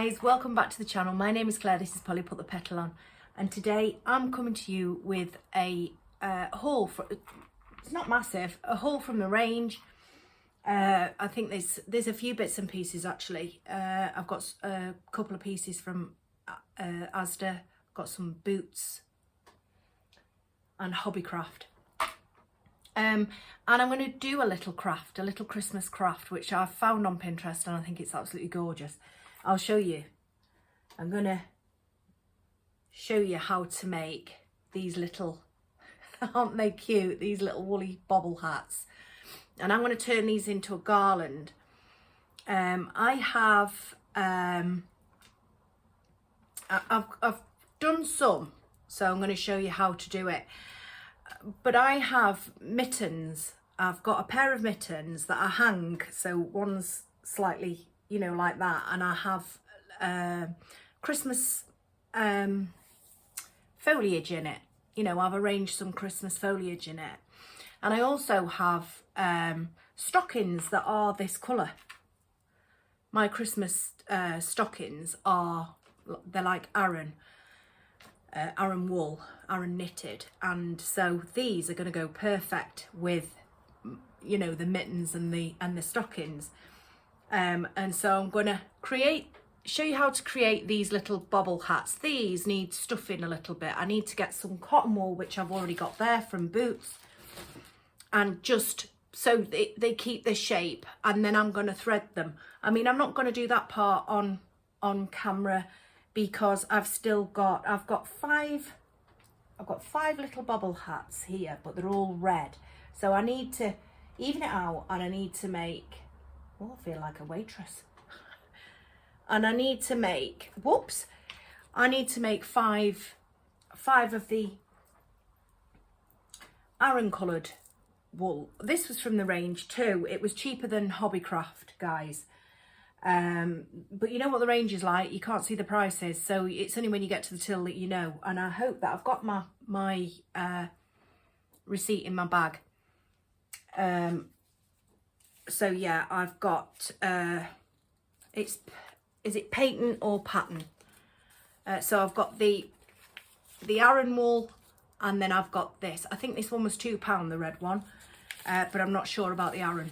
guys, welcome back to the channel. My name is Claire, this is Polly Put the Petal On, and today I'm coming to you with a haul. It's not massive, a haul from the range. I think there's a few bits and pieces actually. I've got a couple of pieces from Asda, got some boots and Hobbycraft. And I'm going to do a little craft, a little Christmas craft, which I've found on Pinterest and I think it's absolutely gorgeous. I'll show you. I'm going to show you how to make these little, aren't they cute, these little woolly bobble hats. And I'm going to turn these into a garland. I've done some, so I'm going to show you how to do it. But I have mittens. I've got a pair of mittens that I hang, so one's slightly, you know, like that, and I have Christmas foliage in it. You know, I've arranged some Christmas foliage in it. And I also have stockings that are this colour. My Christmas stockings are, they're like Aran wool, Aran knitted, and so these are going to go perfect with, you know, the mittens and the stockings. And so I'm going to show you how to create these little bobble hats. These need stuffing a little bit. I need to get some cotton wool, which I've already got there from Boots, and just so they keep their shape, and then I'm going to thread them. I mean, I'm not going to do that part on camera because I've got five little bobble hats here, but they're all red. So I need to even it out, and I need to make, oh, I feel like a waitress. And I need to make, I need to make five of the Aran coloured wool. This was from the range too. It was cheaper than Hobbycraft, guys. But you know what the range is like, you can't see the prices, so it's only when you get to the till that you know. And I hope that I've got my receipt in my bag. So yeah, I've got is it patent or pattern? So I've got the Aran wool, and then I've got this. I think this one was £2, the red one, but I'm not sure about the Aran.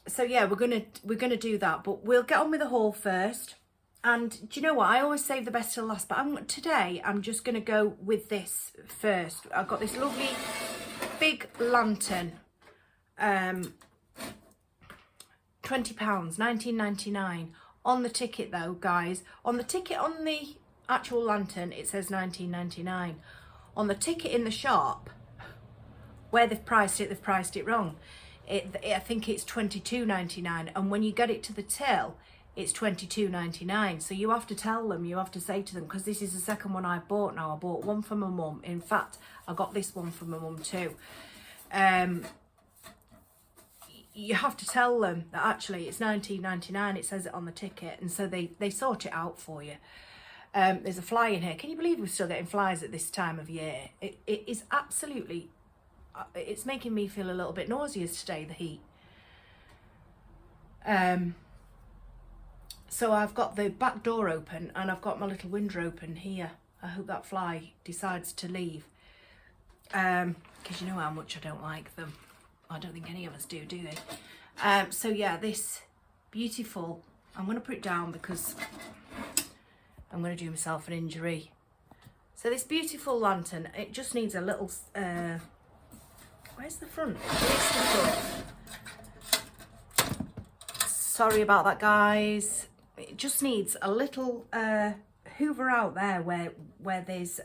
So yeah, we're gonna do that, but we'll get on with the haul first. And do you know what? I always save the best till last, but today I'm just gonna go with this first. I've got this lovely big lantern, £20, 19.99 on the ticket though, guys. On the ticket, on the actual lantern, it says 19.99. On the ticket in the shop, where they've priced it wrong. I think it's 22.99, and when you get it to the till, it's 22.99. So you have to tell them, you have to say to them, because this is the second one I've bought now. I bought one for my mum. In fact, I got this one for my mum too. You have to tell them that actually it's 19.99. It says it on the ticket, and so they sort it out for you. There's a fly in here. Can you believe we're still getting flies at this time of year? It is absolutely, it's making me feel a little bit nauseous today, the heat. So I've got the back door open, and I've got my little window open here. I hope that fly decides to leave, because you know how much I don't like them. I don't think any of us do they? So yeah, this beautiful, I'm going to put it down because I'm going to do myself an injury. So this beautiful lantern, it just needs a little, where's the front? It's the front. Sorry about that, guys. It just needs a little hoover out there where there's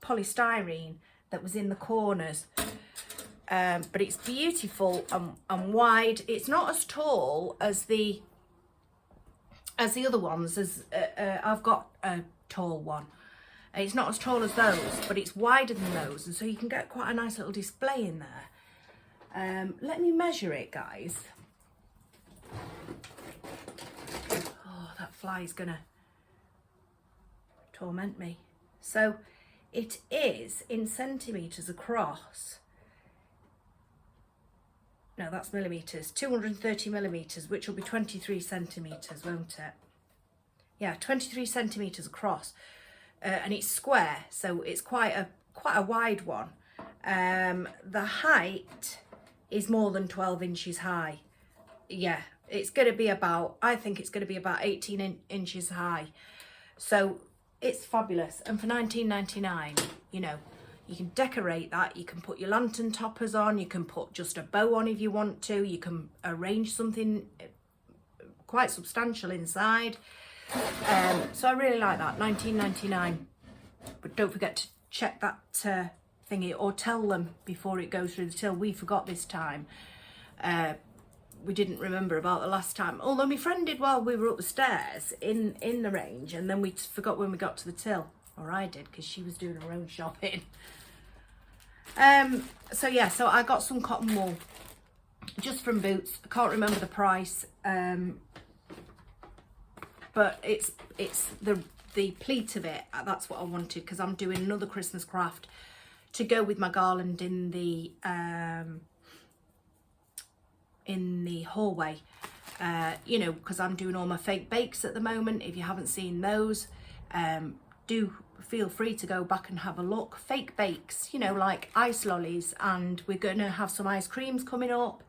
polystyrene that was in the corners. But it's beautiful and wide. It's not as tall as the other ones. I've got a tall one. It's not as tall as those, but it's wider than those, and so you can get quite a nice little display in there. Let me measure it, guys. Oh, that fly is gonna torment me. So it is in centimetres across. no, that's millimetres, 230 millimetres, which will be 23 centimetres, won't it? Yeah, 23 centimetres across, and it's square, so it's quite a wide one. The height is more than 12 inches high. Yeah, it's going to be about, I think it's going to be about 18 inches high. So it's fabulous. And for $19.99, you know, you can decorate that. You can put your lantern toppers on. You can put just a bow on if you want to. You can arrange something quite substantial inside. So I really like that, $19.99. But don't forget to check that thingy, or tell them before it goes through the till. We forgot this time. We didn't remember about the last time. Although my friend did while we were up the stairs in the range, and then we forgot when we got to the till. Or I did, because she was doing her own shopping. So yeah, so I got some cotton wool just from Boots. I can't remember the price. But it's the pleat of it. That's what I wanted, because I'm doing another Christmas craft to go with my garland in the hallway. You know, because I'm doing all my fake bakes at the moment. If you haven't seen those, do feel free to go back and have a look. Fake bakes, you know, like ice lollies, and we're going to have some ice creams coming up,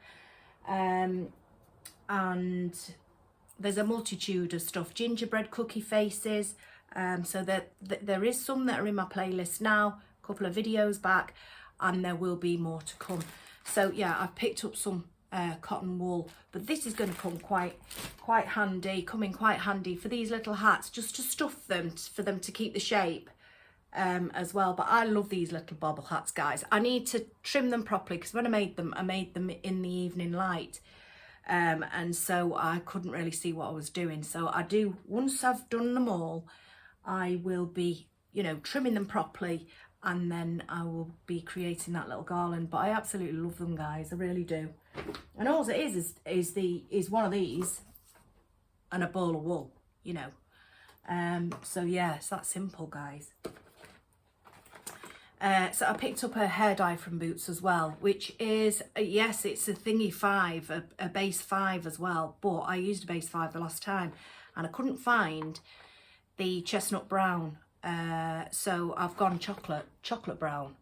and there's a multitude of stuff, gingerbread cookie faces. So that there is some that are in my playlist now, a couple of videos back, and there will be more to come. So yeah, I've picked up some cotton wool, but this is going to come quite handy, for these little hats, just to stuff them, for them to keep the shape as well. But I love these little bobble hats, guys. I need to trim them properly, because when I made them in the evening light, and so I couldn't really see what I was doing. So I do, once I've done them all, I will be, you know, trimming them properly, and then I will be creating that little garland. But I absolutely love them, guys. I really do. And all it is one of these and a ball of wool, you know. So yeah, it's that simple, guys. So I picked up a hair dye from Boots as well, which is, yes, it's a thingy 5, a base 5 as well, but I used a base 5 the last time and I couldn't find the chestnut brown, so I've gone chocolate brown,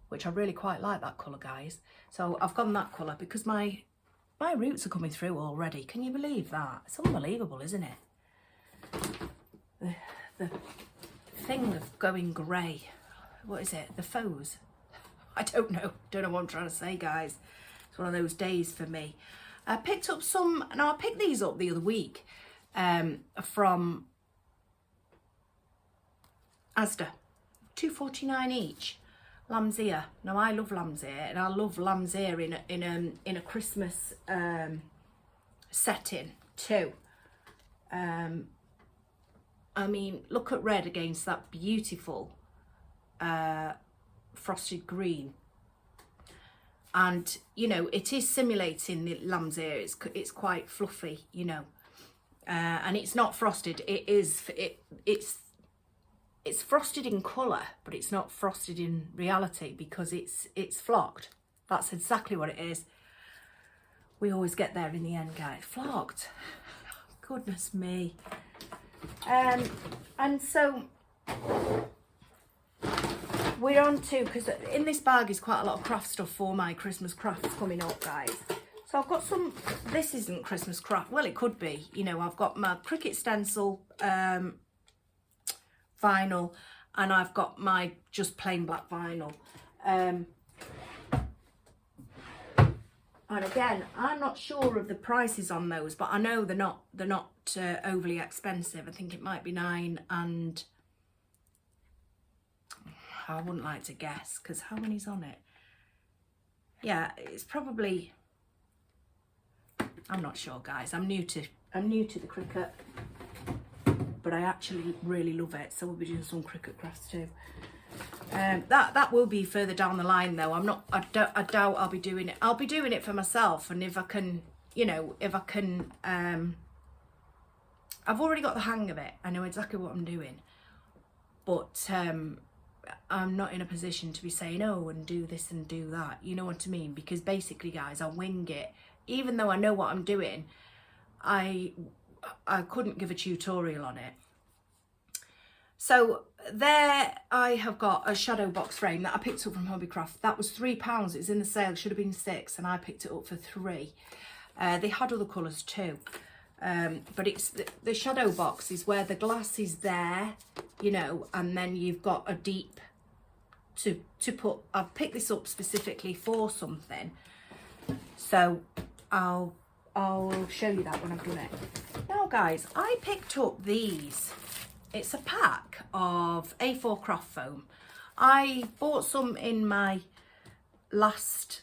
which I really quite like that colour, guys. So I've gone that colour because my roots are coming through already. Can you believe that? It's unbelievable, isn't it? The thing of going grey. What is it? The faux? I don't know what I'm trying to say, guys. It's one of those days for me. I picked up some, now I picked these up the other week from Asda, $2.49 each. Lamb's ear. Now I love lamb's ear, and I love lamb's ear in a Christmas setting too. I mean, look at red against that beautiful frosted green, and you know, it is simulating the lamb's ear. It's quite fluffy, you know, and it's not frosted. It's frosted in colour, but it's not frosted in reality, because it's flocked. That's exactly what it is. We always get there in the end, guys. Flocked. Goodness me. And so we're on to, because in this bag is quite a lot of craft stuff for my Christmas crafts coming up, guys. So I've got some, this isn't Christmas craft, well it could be, you know, I've got my Cricut stencil vinyl, and I've got my just plain black vinyl. And again, I'm not sure of the prices on those, but I know they're not overly expensive. I think it might be 9, and I wouldn't like to guess, because how many's on it? Yeah, it's probably, I'm not sure, guys. I'm new to the Cricut, but I actually really love it. So we'll be doing some Cricut crafts too. That will be further down the line, though. I doubt I'll be doing it. I'll be doing it for myself, and if I can, you know, I've already got the hang of it. I know exactly what I'm doing, but I'm not in a position to be saying, oh, and do this and do that. You know what I mean? Because basically, guys, I wing it. Even though I know what I'm doing, I couldn't give a tutorial on it. So there I have got a shadow box frame that I picked up from Hobbycraft. That was £3. It's in the sale. It should have been £6, and I picked it up for £3. They had other colours too. But it's the shadow box is where the glass is there, you know, and then you've got a deep to put. I've picked this up specifically for something, so I'll show you that when I've done it. Now guys, I picked up these. It's a pack of A4 craft foam. I bought some in my last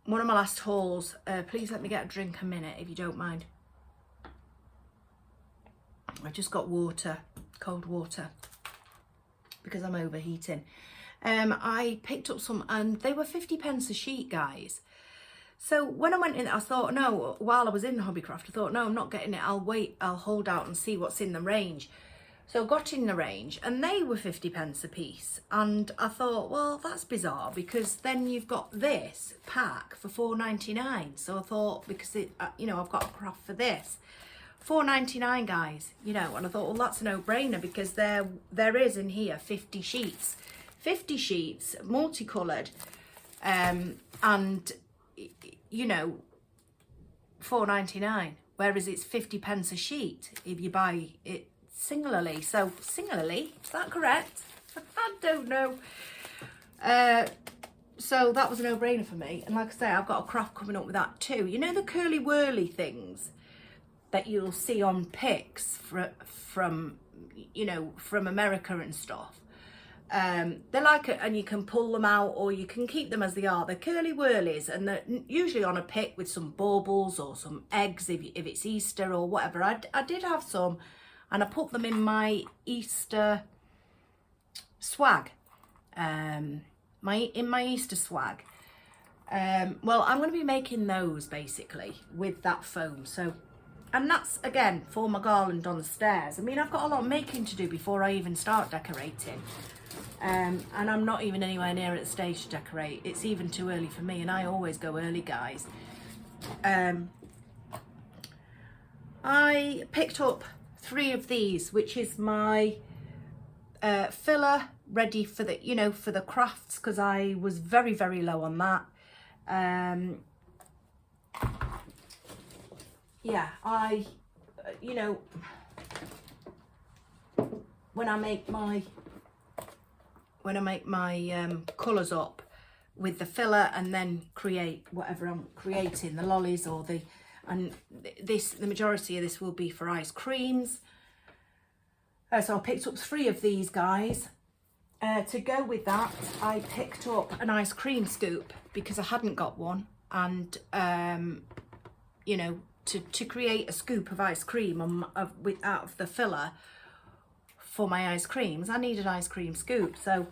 one of my last hauls. Please let me get a drink a minute if you don't mind. I just got water, cold water, because I'm overheating. I picked up some and they were 50p a sheet, guys. So when I went in, I thought, no, while I was in Hobbycraft, I thought, no, I'm not getting it. I'll wait, I'll hold out and see what's in the range. So I got in the range and they were 50p a piece. And I thought, well, that's bizarre, because then you've got this pack for £4.99. So I thought, because it, you know, I've got a craft for this. £4.99, guys, you know, and I thought, well, that's a no-brainer, because there is in here 50 sheets. 50 sheets, multicoloured, and, you know, £4.99, whereas it's 50p a sheet if you buy it singularly. So singularly, is that correct? I don't know. So that was a no-brainer for me, and like I say, I've got a craft coming up with that too. You know the curly whirly things that you'll see on pics from you know, from America and stuff. They're like and you can pull them out or you can keep them as they are. They're curly whirlies, and they're usually on a pic with some baubles or some eggs if it's Easter or whatever. I did have some, and I put them in my Easter swag, in my Easter swag. Well, I'm going to be making those basically with that foam. So, and that's again for my garland on the stairs. I mean, I've got a lot of making to do before I even start decorating. And I'm not even anywhere near at the stage to decorate. It's even too early for me, and I always go early, guys. I picked up 3 of these, which is my filler ready for the, you know, for the crafts, because I was very, very low on that. Yeah, you know, when I make my colours up with the filler and then create whatever I'm creating, the lollies or the majority of this will be for ice creams. So I picked up 3 of these, guys. To go with that, I picked up an ice cream scoop because I hadn't got one, and you know, to create a scoop of ice cream out of the filler for my ice creams, I need an ice cream scoop. So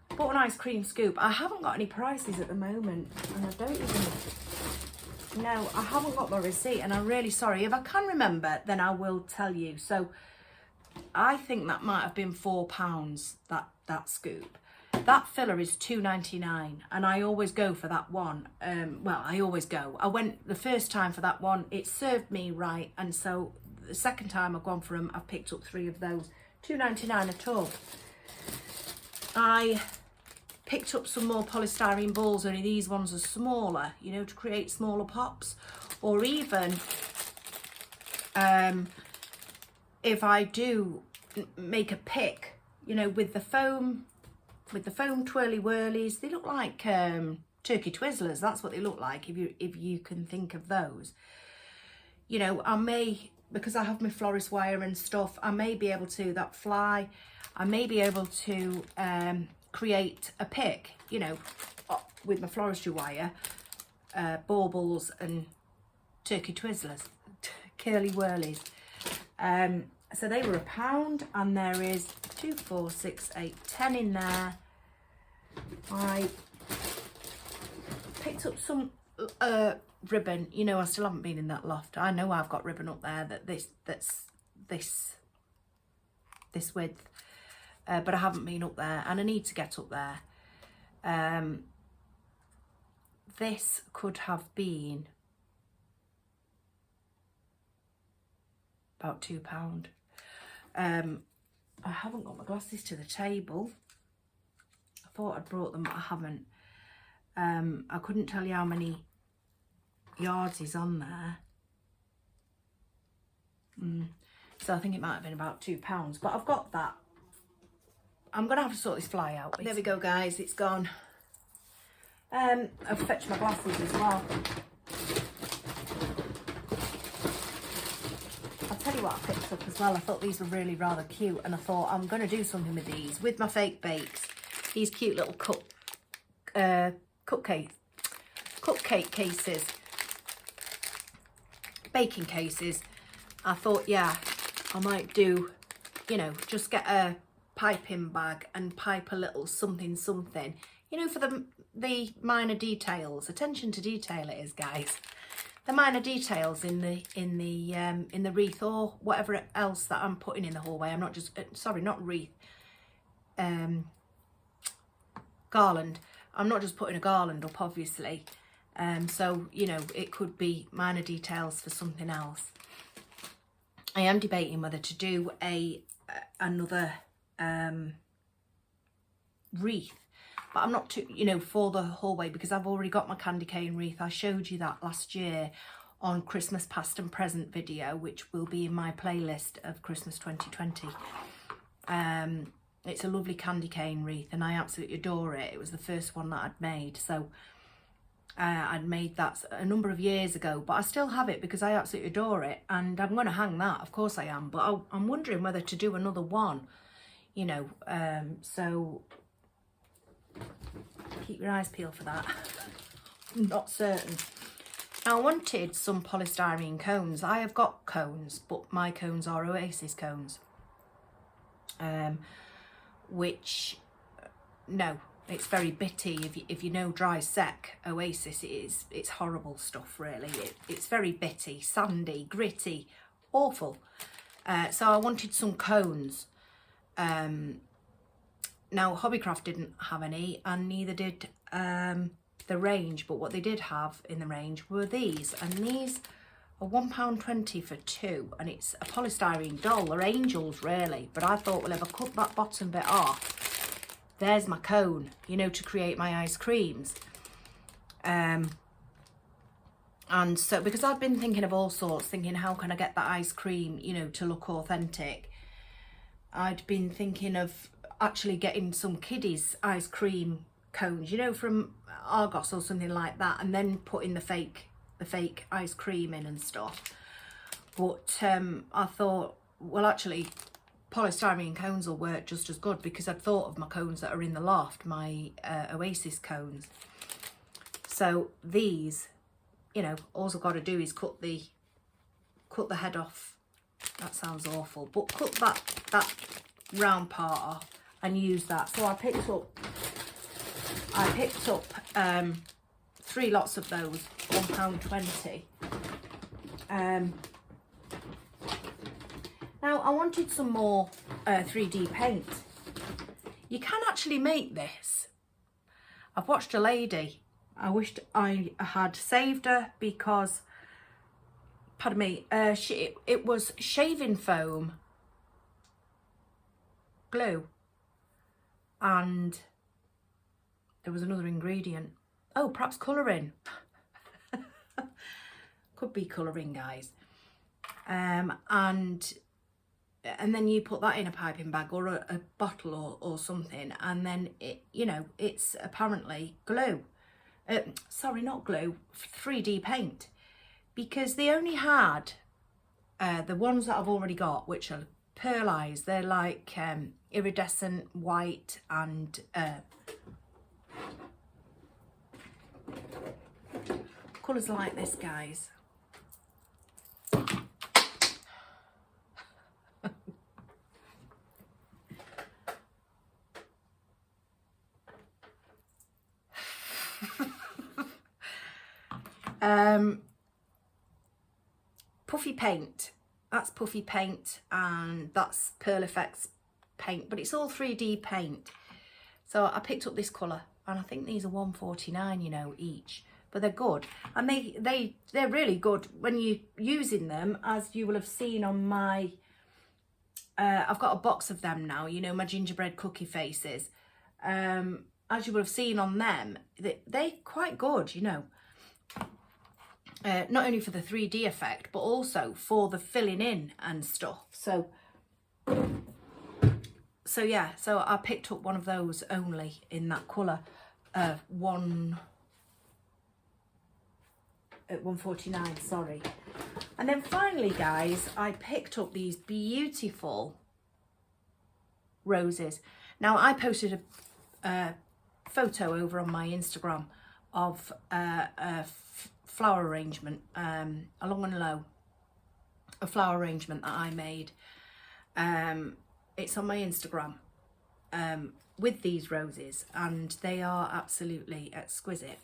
I bought an ice cream scoop. I haven't got any prices at the moment, and I don't even, no, I haven't got my receipt, and I'm really sorry. If I can remember, then I will tell you. So I think that might have been £4, that scoop. That filler is £2.99, and I always go for that one. Well, I always go. I went the first time for that one. It served me right, and so the second time I've gone for them, I've picked up 3 of those. £2.99 a tub. I picked up some more polystyrene balls, only these ones are smaller, you know, to create smaller pops. Or even if I do make a pick, you know, with the foam twirly whirlies, they look like turkey twizzlers. That's what they look like, if you can think of those. You know, I may, because I have my florist wire and stuff, I may be able to, that fly, I may be able to create a pick, you know, with my floristry wire, baubles and turkey twizzlers, curly whirlies. So they were £1, and there is 2, 4, 6, 8, 10 in there. I picked up some ribbon. You know, I still haven't been in that loft. I know I've got ribbon up there that's this width. but I haven't been up there, and I need to get up there. This could have been about £2. I haven't got my glasses to the table. I thought I'd brought them, but I haven't. I couldn't tell you how many yards is on there. So I think it might have been about £2, but I've got that. I'm gonna have to sort this fly out. There we go, guys, it's gone. I've fetched my glasses as well. I'll tell you what I picked up as well. I thought these were really rather cute, and I thought I'm gonna do something with these, with my fake bakes. These cute little cupcake cases, baking cases. I thought, yeah, I might do, you know, just get a piping bag and pipe a little something, you know, for the minor details. Attention to detail it is, guys. The minor details in the wreath, or whatever else that I'm putting in the hallway. I'm not just sorry, not wreath, garland. I'm not just putting a garland up, obviously. So, you know, it could be minor details for something else. I am debating whether to do another wreath, but I'm not too, you know, for the hallway, because I've already got my candy cane wreath. I showed you that last year on Christmas past and present video, which will be in my playlist of Christmas 2020. It's a lovely candy cane wreath, and I absolutely adore it. It was the first one that I'd made, so I'd made that a number of years ago, but I still have it because I absolutely adore it, and I'm going to hang that, of course I am, but I'm wondering whether to do another one, you know, so keep your eyes peeled for that. I'm not certain. Now, I wanted some polystyrene cones. I have got cones, but my cones are Oasis cones, which, no, it's very bitty. If you know dry sec Oasis, it's horrible stuff, really. It's very bitty, sandy, gritty, awful. So I wanted some cones. Now, Hobbycraft didn't have any, and neither did the range, but what they did have in the range were these, and these are £1.20 for 2, and it's a polystyrene doll. They're angels, really, but I thought, well, if I cut that bottom bit off, there's my cone, you know, to create my ice creams. And so, because I've been thinking of all sorts, thinking how can I get that ice cream, you know, to look authentic, I'd been thinking of actually getting some kiddies ice cream cones, you know, from Argos or something like that, and then putting the fake ice cream in and stuff. But I thought, well, actually polystyrene cones will work just as good, because I'd thought of my cones that are in the loft, my Oasis cones. So these, you know, all I've got to do is cut the head off. That sounds awful, but cut that round part off and use that. So I picked up 3 lots of those, £1.20. Now, I wanted some more 3D paint. You can actually make this. I've watched a lady. I wished I had saved her, because, pardon me, it was shaving foam, glue, and there was another ingredient. Oh, perhaps colouring. Could be colouring, guys. And then you put that in a piping bag or a bottle or something, and then it, you know, it's apparently glue. Sorry, not glue, 3D paint, because they only had the ones that I've already got, which are pearlized. They're like iridescent white and colours like this, guys. Puffy paint. That's puffy paint, and that's Pearl Effects paint, but it's all 3D paint. So I picked up this colour, and I think these are $1.49, you know, each. But they're good, and they're really good when you're using them, as you will have seen on my I've got a box of them now, you know, my gingerbread cookie faces. As you will have seen on them, they're quite good, you know. Not only for the 3D effect, but also for the filling in and stuff. So yeah, so I picked up one of those only in that colour, at $1.49, sorry. And then finally, guys, I picked up these beautiful roses. Now, I posted a photo over on my Instagram of a flower arrangement, a long and low, a flower arrangement that I made. It's on my Instagram with these roses, and they are absolutely exquisite.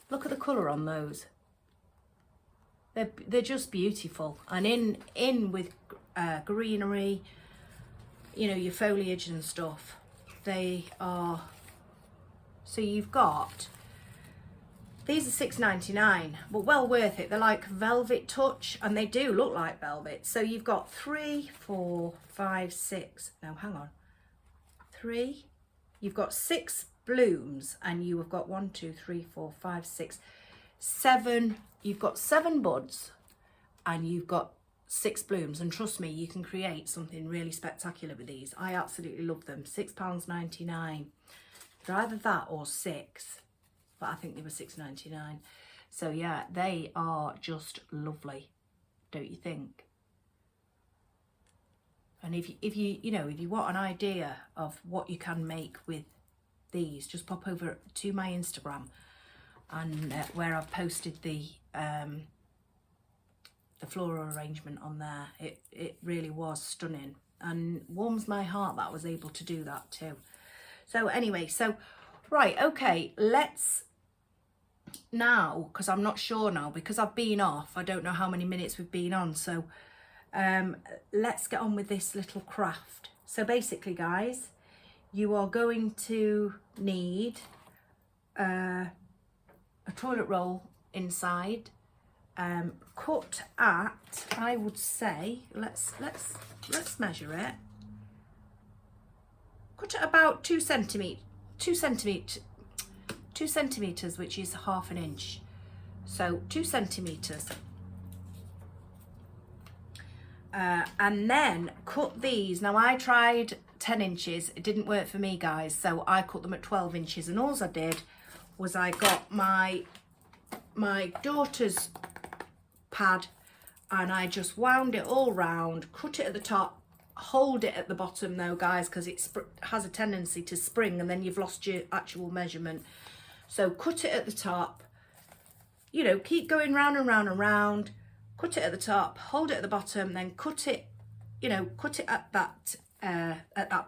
Look at the colour on those. They're just beautiful, and in with greenery, you know, your foliage and stuff. They are, so you've got, these are $6.99, but well worth it. They're like velvet touch, and they do look like velvet. So you've got 3, 4, 5, 6, no, hang on, 3, you've got 6 blooms, and you have got 1, 2, 3, 4, 5, 6, 7, you've got 7 buds, and you've got 6 blooms. And trust me, you can create something really spectacular with these. I absolutely love them. £6.99. They're either that or 6, but I think they were £6.99. So yeah, they are just lovely, don't you think? And if you want an idea of what you can make with these, just pop over to my Instagram, and where I've posted the floral arrangement on there. It really was stunning, and warms my heart that I was able to do that too. So anyway, so right, okay, let's now, because I'm not sure now, because I've been off, I don't know how many minutes we've been on, so let's get on with this little craft. So basically, guys, you are going to need a toilet roll inside, cut at, I would say, let's measure it. Cut at about 2 centimeters, which is half an inch. So 2 centimeters. And then cut these. Now I tried 10 inches, it didn't work for me, guys, so I cut them at 12 inches, and all I did was I got my daughter's pad, and I just wound it all round, cut it at the top, hold it at the bottom though, guys, because it has a tendency to spring and then you've lost your actual measurement. So cut it at the top, you know, keep going round and round and round, cut it at the top, hold it at the bottom, then cut it, you know, cut it at that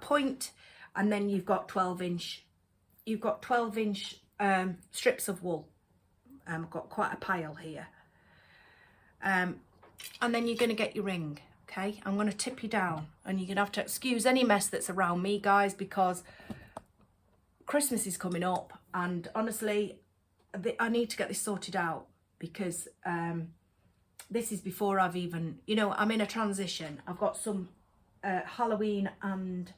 point, and then you've got 12 inch strips of wool. I've got quite a pile here. And then you're going to get your ring, okay? I'm going to tip you down, and you're going to have to excuse any mess that's around me, guys, because Christmas is coming up, and honestly, I need to get this sorted out, because this is before I've even, you know, I'm in a transition. I've got some Halloween and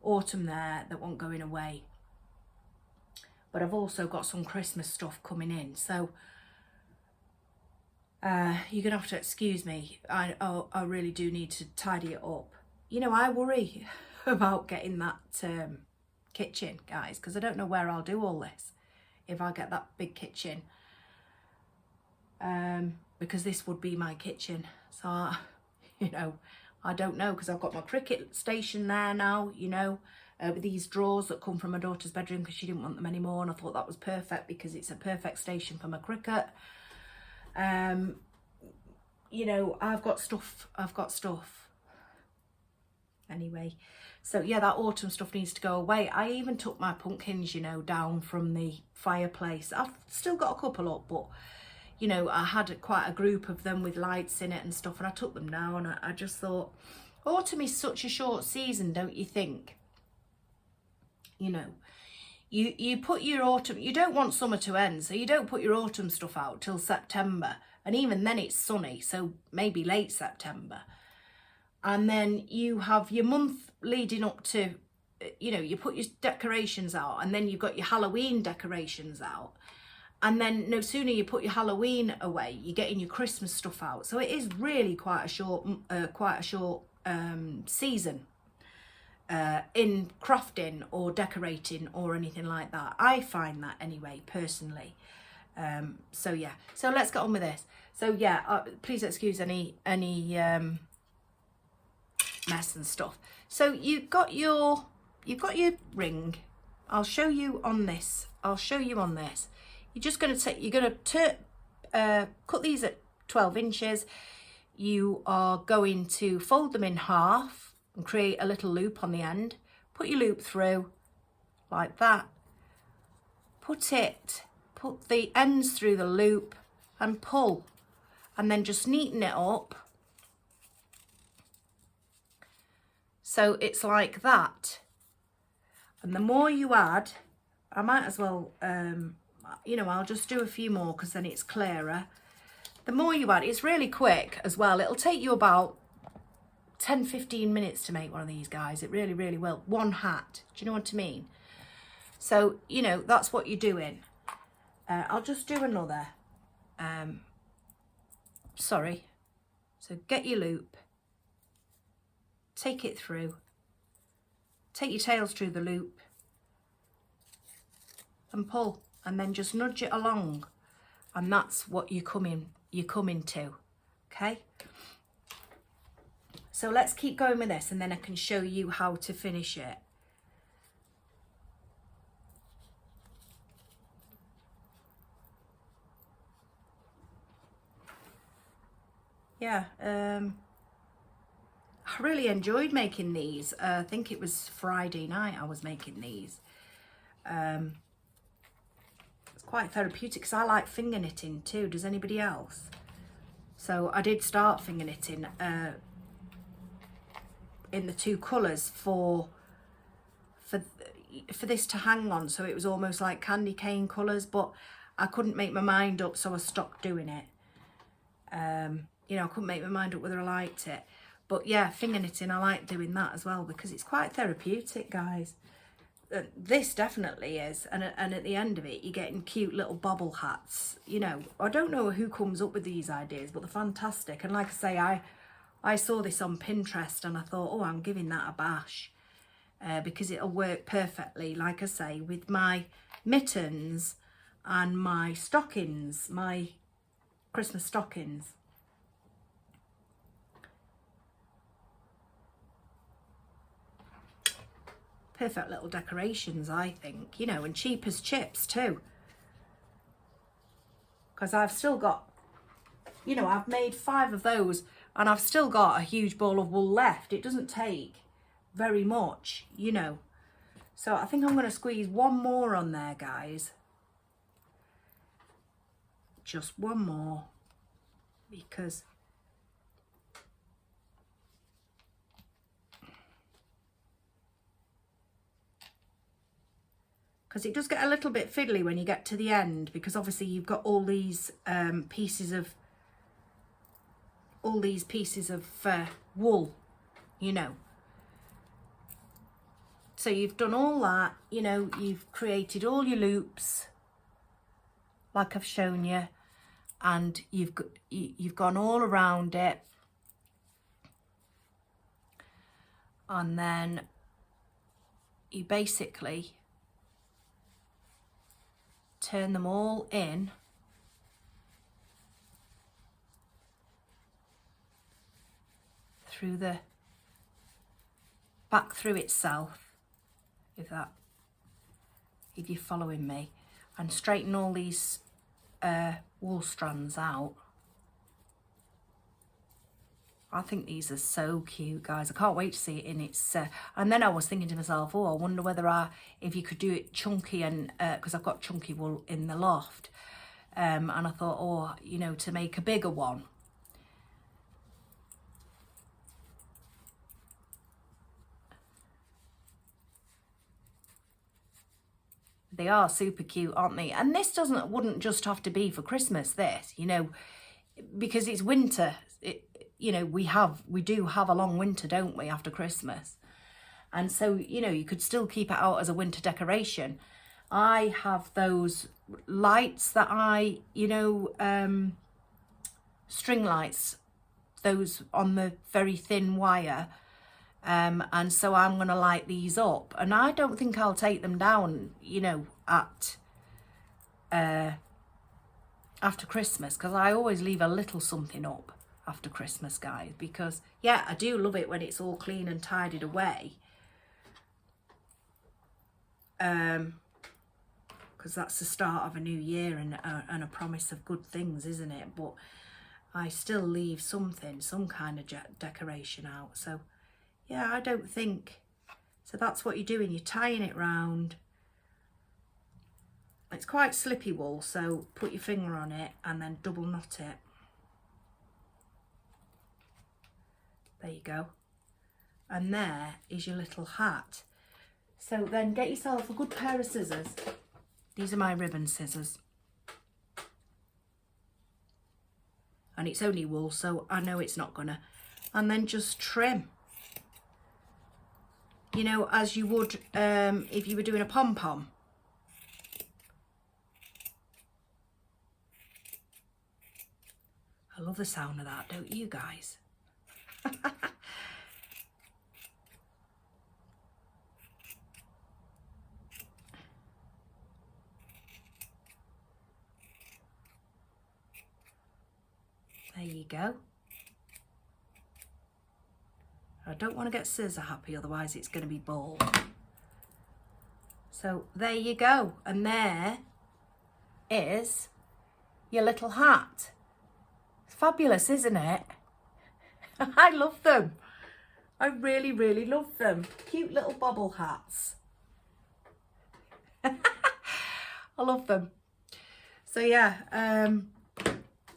autumn there that won't going away, but I've also got some Christmas stuff coming in, so you're gonna have to excuse me. I really do need to tidy it up. You know, I worry about getting that kitchen, guys, because I don't know where I'll do all this if I get that big kitchen, because this would be my kitchen. So you know, I don't know, because I've got my cricket station there now, you know, with these drawers that come from my daughter's bedroom because she didn't want them anymore, and I thought that was perfect because it's a perfect station for my cricket. You know, I've got stuff. Anyway, so yeah, that autumn stuff needs to go away. I even took my pumpkins, you know, down from the fireplace. I've still got a couple up, but you know, I had quite a group of them with lights in it and stuff, and I took them down. I just thought Autumn is such a short season, don't you think? You know, you put your autumn, you don't want summer to end, so you don't put your autumn stuff out till September, and even then it's sunny, so maybe late September. And then you have your month leading up to, you know, you put your decorations out, and then you've got your Halloween decorations out, and then no sooner you put your Halloween away, you're getting your Christmas stuff out. So it is really quite a short season in crafting or decorating or anything like that. I find that anyway, personally. So yeah, so let's get on with this. So yeah, please excuse any mess and stuff. So you've got your ring. I'll show you on this. You're just going to take, you're going to cut these at 12 inches. You are going to fold them in half and create a little loop on the end. Put your loop through like that. Put the ends through the loop and pull, and then just neaten it up. So it's like that. And the more you add, I might as well, you know, I'll just do a few more because then it's clearer. The more you add, it's really quick as well. It'll take you about 10-15 minutes to make one of these, guys. It really, really will. One hat. Do you know what I mean? So, you know, that's what you're doing. I'll just do another. Sorry. So get your loop. Take it through. Take your tails through the loop. And pull. And then just nudge it along. And that's what you're coming to. Okay? So let's keep going with this, and then I can show you how to finish it. Yeah, I really enjoyed making these. I think it was Friday night I was making these. It's quite therapeutic because I like finger knitting too. Does anybody else? So I did start finger knitting in the two colours for this to hang on, so it was almost like candy cane colours, but I couldn't make my mind up, so I stopped doing it. You know, I couldn't make my mind up whether I liked it. But yeah, finger knitting, I like doing that as well because it's quite therapeutic, guys. This definitely is. And at the end of it, you're getting cute little bobble hats. You know, I don't know who comes up with these ideas, but they're fantastic. And like I say, I saw this on Pinterest and I thought, oh, I'm giving that a bash. Because it'll work perfectly, like I say, with my mittens and my stockings, my Christmas stockings. Perfect little decorations, I think, you know, and cheap as chips too. Because I've still got, you know, I've made 5 of those and I've still got a huge ball of wool left. It doesn't take very much, you know. So I think I'm going to squeeze one more on there, guys. Just one more. Because it does get a little bit fiddly when you get to the end, because obviously you've got all these pieces of wool, you know. So you've done all that, you know, you've created all your loops like I've shown you, and you've gone all around it, and then you basically turn them all in through the back through itself, if you're following me, and straighten all these wool strands out. I think these are so cute, guys. I can't wait to see it in its... and then I was thinking to myself, oh, I wonder whether if you could do it chunky, and because I've got chunky wool in the loft. And I thought, oh, you know, to make a bigger one. They are super cute, aren't they? And this wouldn't just have to be for Christmas, this, you know, because it's winter. You know, we do have a long winter, don't we, after Christmas? And so, you know, you could still keep it out as a winter decoration. I have those lights that string lights, those on the very thin wire. And so I'm going to light these up. And I don't think I'll take them down, you know, after Christmas, because I always leave a little something up after Christmas, guys, because, yeah, I do love it when it's all clean and tidied away. Because that's the start of a new year and a promise of good things, isn't it? But I still leave something, some kind of decoration out. So, yeah, I don't think... So that's what you're doing. You're tying it round. It's quite slippy wool, so put your finger on it and then double knot it. There you go. And there is your little hat. So then get yourself a good pair of scissors. These are my ribbon scissors. And it's only wool, so I know it's not gonna. And then just trim. You know, as you would if you were doing a pom-pom. I love the sound of that, don't you guys? There you go. I don't want to get scissor happy, otherwise it's going to be bald. So there you go. And there is your little hat. It's fabulous, isn't it? I love them. I really, really love them. Cute little bobble hats. I love them. So yeah,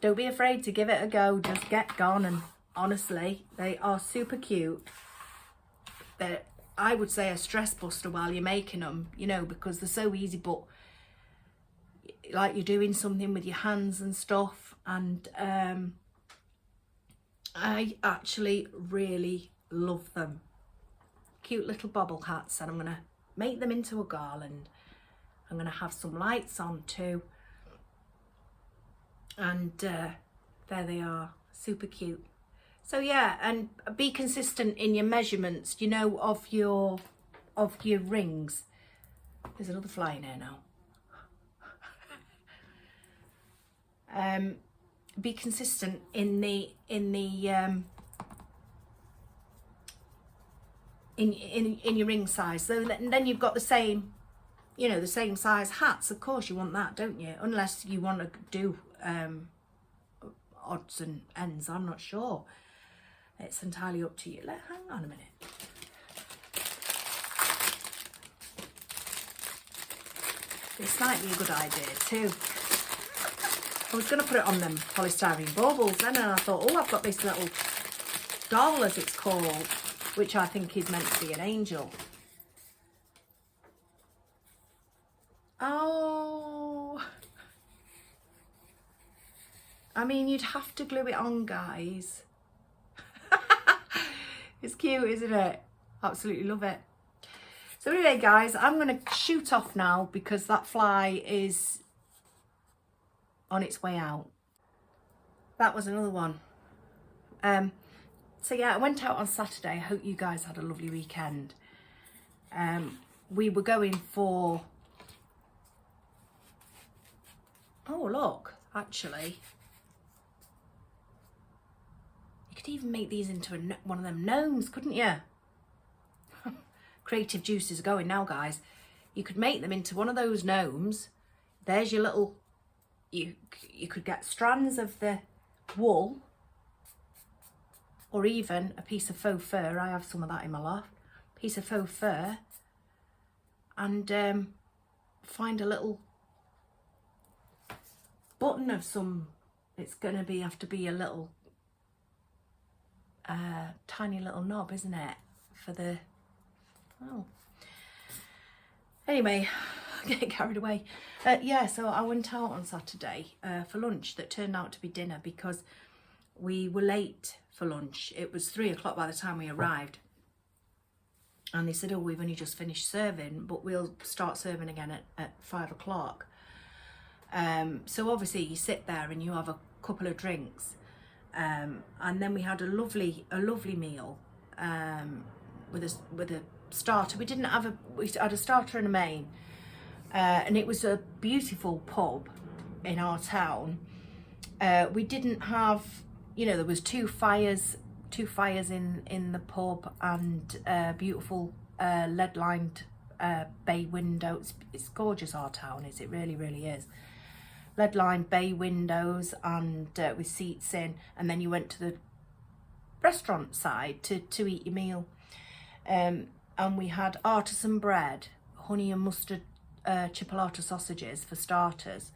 don't be afraid to give it a go. Just get gone, and honestly, they are super cute. They're, I would say, a stress buster while you're making them, you know, because they're so easy, but like you're doing something with your hands and stuff. And I actually really love them. Cute little bobble hats, and I'm going to make them into a garland. I'm going to have some lights on too. And there they are, super cute. So yeah, and be consistent in your measurements, you know, of your rings. There's another fly in here now. Be consistent in your ring size. So then you've got the same, you know, the same size hats. Of course you want that, don't you? Unless you want to do odds and ends, I'm not sure. It's entirely up to you. Hang on a minute. This might be a good idea too. I was going to put it on them polystyrene baubles then, and I thought, oh, I've got this little doll, as it's called, which I think is meant to be an angel. Oh, I mean, you'd have to glue it on, guys. It's cute, isn't it? Absolutely love it. So anyway, guys, I'm going to shoot off now because that fly is on its way out. That was another one. So yeah, I went out on Saturday. I hope you guys had a lovely weekend. We were going for... Oh, look, actually... You could even make these into one of them gnomes, couldn't you? Creative juices are going now, guys. You could make them into one of those gnomes. There's your little... You could get strands of the wool, or even a piece of faux fur. I have some of that in my loft. Piece of faux fur, and find a little button of some. It's going to have to be a little tiny little knob, isn't it, for the... Oh, anyway, getting carried away. Yeah, so I went out on Saturday for lunch that turned out to be dinner because we were late for lunch. It was 3 o'clock by the time we arrived. And they said, oh, we've only just finished serving, but we'll start serving again at 5 o'clock. So obviously you sit there and you have a couple of drinks. And then we had a lovely meal with a starter. We had a starter and a main. And it was a beautiful pub in our town. We didn't have, you know, there was two fires in the pub, and beautiful lead-lined bay windows. It's gorgeous, our town is, it really, really is. Lead-lined bay windows and with seats in, and then you went to the restaurant side to eat your meal. And we had artisan bread, honey and mustard chipolata sausages for starters.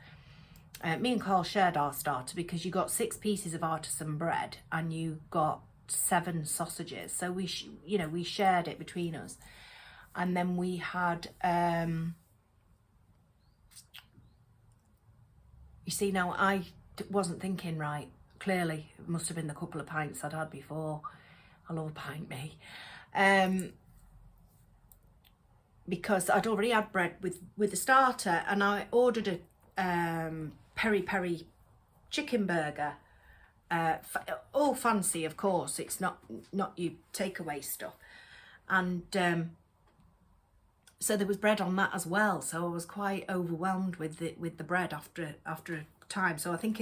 Me and Carl shared our starter because you got 6 pieces of artisan bread and you got 7 sausages, so we shared it between us. And then we had you see, now I wasn't thinking right, clearly it must have been the couple of pints I'd had before. I love a pint, me. Because I'd already had bread with the starter, and I ordered a peri-peri chicken burger. All fancy, of course, it's not your takeaway stuff. And so there was bread on that as well, so I was quite overwhelmed with the bread after a time. So I think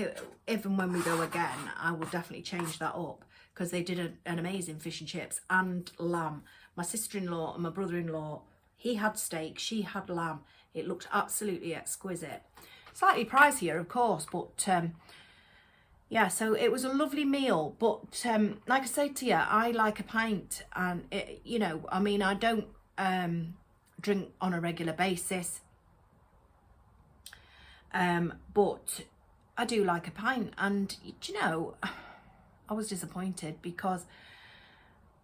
even when we go again, I will definitely change that up, because they did an amazing fish and chips and lamb. My sister-in-law and my brother-in-law, he had steak, she had lamb. It looked absolutely exquisite. Slightly pricier, of course, but yeah, so it was a lovely meal. But like I say to you, I like a pint, and you know, I mean, I don't drink on a regular basis, but I do like a pint. And do you know, I was disappointed because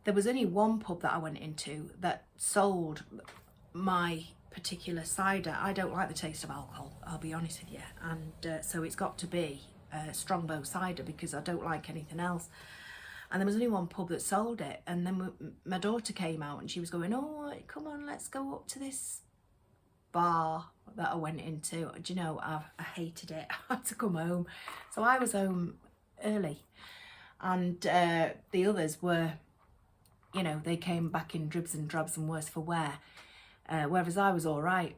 there was only one pub that I went into that sold my particular cider. I don't like the taste of alcohol, I'll be honest with you, and so it's got to be Strongbow cider because I don't like anything else. And there was only one pub that sold it, and then my daughter came out and she was going, oh, come on, let's go up to this bar that I went into. Do you know, I hated it. I had to come home, so I was home early, and the others were, you know, they came back in dribs and drabs and worse for wear, whereas I was all right.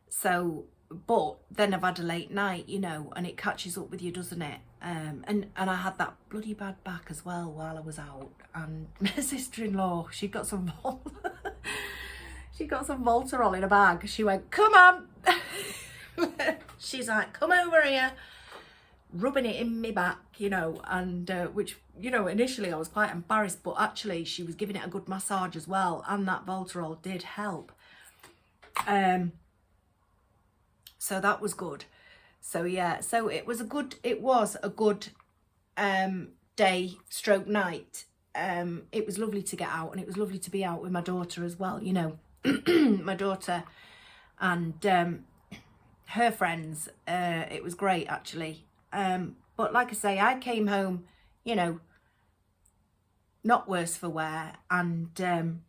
So, but then I've had a late night, you know, and it catches up with you, doesn't it? And I had that bloody bad back as well while I was out. And my sister-in-law, she got some Voltarol in a bag. She went, come on. She's like, come over here, rubbing it in my back, you know, and which, you know, initially I was quite embarrassed, but actually she was giving it a good massage as well, and that Voltarol did help. So that was good. So yeah, so it was a good day stroke night. It was lovely to get out, and it was lovely to be out with my daughter as well, you know. My daughter and her friends. It was great, actually. But like I say, I came home, you know, not worse for wear, and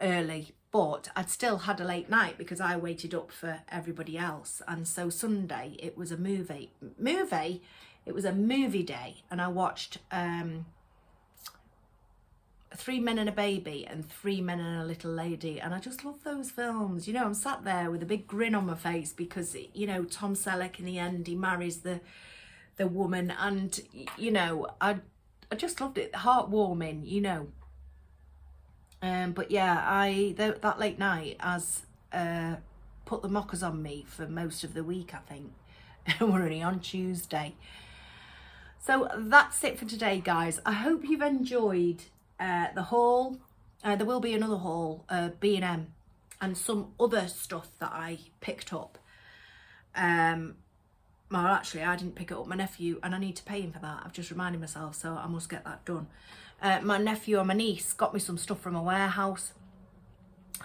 early, but I'd still had a late night because I waited up for everybody else. And so Sunday, it was a movie. It was a movie day, and I watched 3 Men and a Baby and 3 Men and a Little Lady, and I just love those films. You know, I'm sat there with a big grin on my face because, you know, Tom Selleck in the end, he marries the woman, and, you know, I just loved it. Heartwarming, you know. But yeah, that late night has put the mockers on me for most of the week, I think. We're only on Tuesday. So that's it for today, guys. I hope you've enjoyed the haul. There will be another haul, B&M, and some other stuff that I picked up. Well, actually, I didn't pick it up. My nephew, and I need to pay him for that. I've just reminded myself, so I must get that done. My nephew and my niece got me some stuff from a warehouse.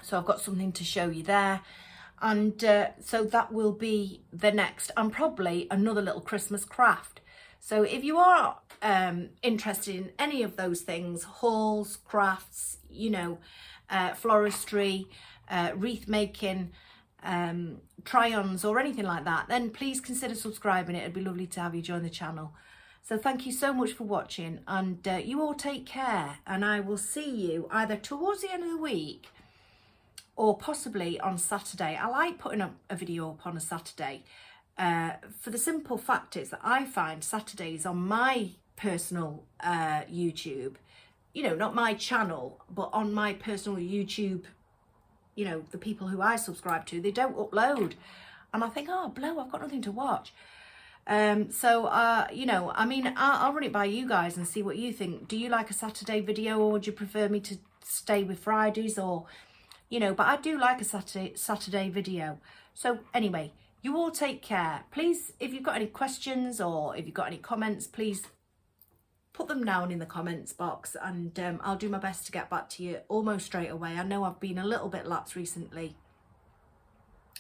So I've got something to show you there. And so that will be the next, and probably another little Christmas craft. So if you are interested in any of those things, hauls, crafts, you know, floristry, wreath making, try-ons or anything like that, then please consider subscribing. It'd be lovely to have you join the channel. So thank you so much for watching, and you all take care, and I will see you either towards the end of the week or possibly on Saturday. I like putting up a video up on a Saturday for the simple fact is that I find Saturdays on my personal YouTube, you know, not my channel, but on my personal YouTube, you know, the people who I subscribe to, they don't upload. And I think, oh, blow, I've got nothing to watch. You know, I mean, I'll run it by you guys and see what you think. Do you like a Saturday video, or would you prefer me to stay with Fridays, or... You know, but I do like a Saturday video. So anyway, you all take care. Please, if you've got any questions or if you've got any comments, please put them down in the comments box, and I'll do my best to get back to you almost straight away. I know I've been a little bit lax recently.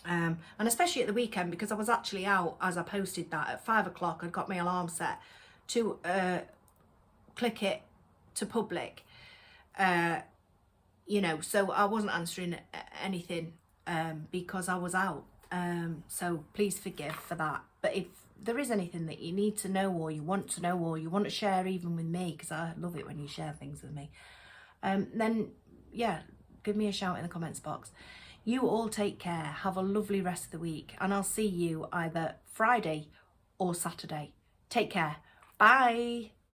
And especially at the weekend, because I was actually out as I posted that at 5 o'clock. I'd got my alarm set to click it to public. You know, so I wasn't answering anything because I was out. So please forgive for that. But if there is anything that you need to know, or you want to know, or you want to share even with me, because I love it when you share things with me, then yeah, give me a shout in the comments box. You all take care. Have a lovely rest of the week, and I'll see you either Friday or Saturday. Take care. Bye.